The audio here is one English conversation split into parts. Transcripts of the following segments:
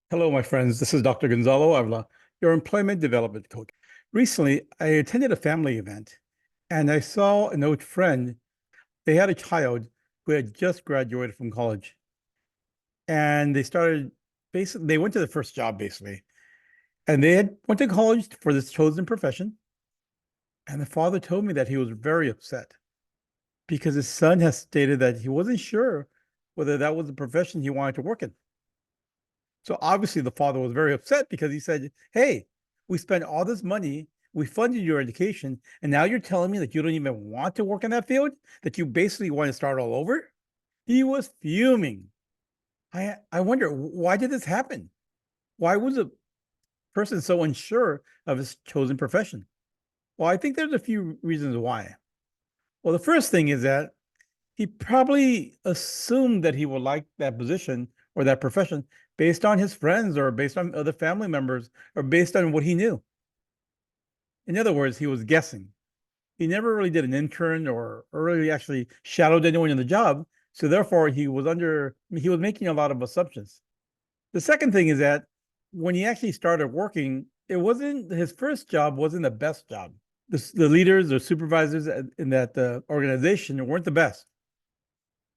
Hello, my friends. This is Dr. Gonzalo Avila, your employment development coach. Recently, I attended a family event and I saw an old friend. They had a child who had just graduated from college and they went to the first job basically. And they had went to college for this chosen profession. And the father told me that he was very upset because his son has stated that he wasn't sure whether that was the profession he wanted to work in. So obviously the father was very upset because he said, "Hey, we spent all this money, we funded your education, and now you're telling me that you don't even want to work in that field, that you basically want to start all over?" He was fuming. I wonder, why did this happen? Why was a person so unsure of his chosen profession? Well, I think there's a few reasons why. Well, the first thing is that he probably assumed that he would like that position or that profession based on his friends or based on other family members or based on what he knew. In other words, he was guessing. He never really did an intern or really actually shadowed anyone in the job. So therefore, he was making a lot of assumptions. The second thing is that when he actually started working, it wasn't his first job, wasn't the best job. The leaders or supervisors in that organization weren't the best.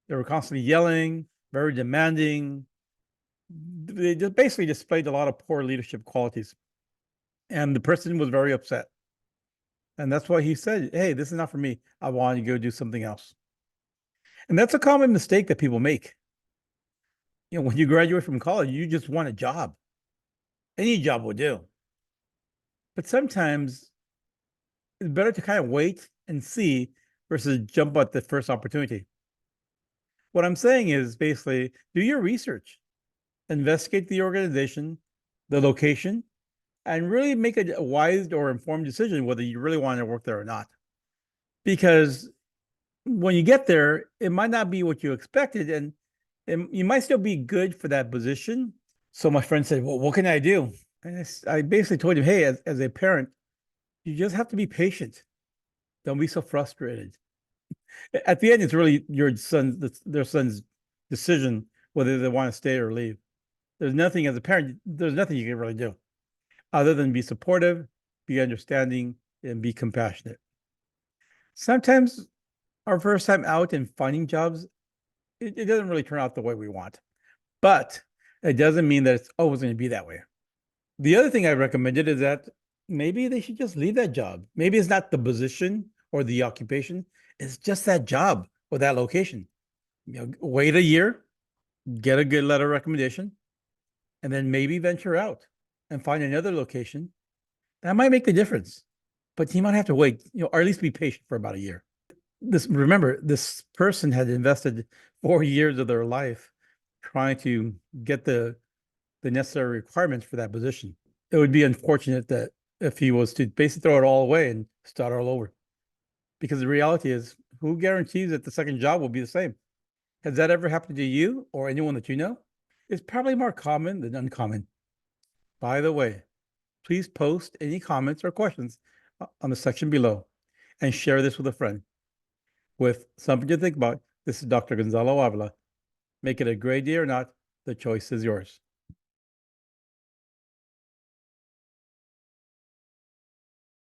They were constantly yelling, very demanding. They just basically displayed a lot of poor leadership qualities. And the person was very upset. And that's why he said, "Hey, this is not for me. I want to go do something else." And that's a common mistake that people make. When you graduate from college, you just want a job. Any job will do. But sometimes it's better to kind of wait and see versus jump at the first opportunity. What I'm saying is basically do your research, investigate the organization, the location, and really make a wise or informed decision whether you really want to work there or not. Because when you get there, it might not be what you expected, and you might still be good for that position. So my friend said, "Well, what can I do?" And I basically told him, "Hey, as a parent, you just have to be patient. Don't be so frustrated. At the end, it's really their son's decision whether they want to stay or leave. There's nothing as a parent, there's nothing you can really do other than be supportive, be understanding, and be compassionate. Sometimes our first time out and finding jobs, it doesn't really turn out the way we want, but it doesn't mean that it's always going to be that way. The other thing I recommended is that maybe they should just leave that job. Maybe it's not the position or the occupation, it's just that job or that location. Wait a year, get a good letter of recommendation, and then maybe venture out and find another location. That might make the difference, but you might have to wait, or at least be patient for about a year. Remember, this person had invested 4 years of their life trying to get the necessary requirements for that position. It would be unfortunate that if he was to basically throw it all away and start all over. Because the reality is, who guarantees that the second job will be the same? Has that ever happened to you or anyone that you know? It's probably more common than uncommon. By the way, please post any comments or questions on the section below and share this with a friend. With something to think about, this is Dr. Gonzalo Avila. Make it a great day or not, the choice is yours.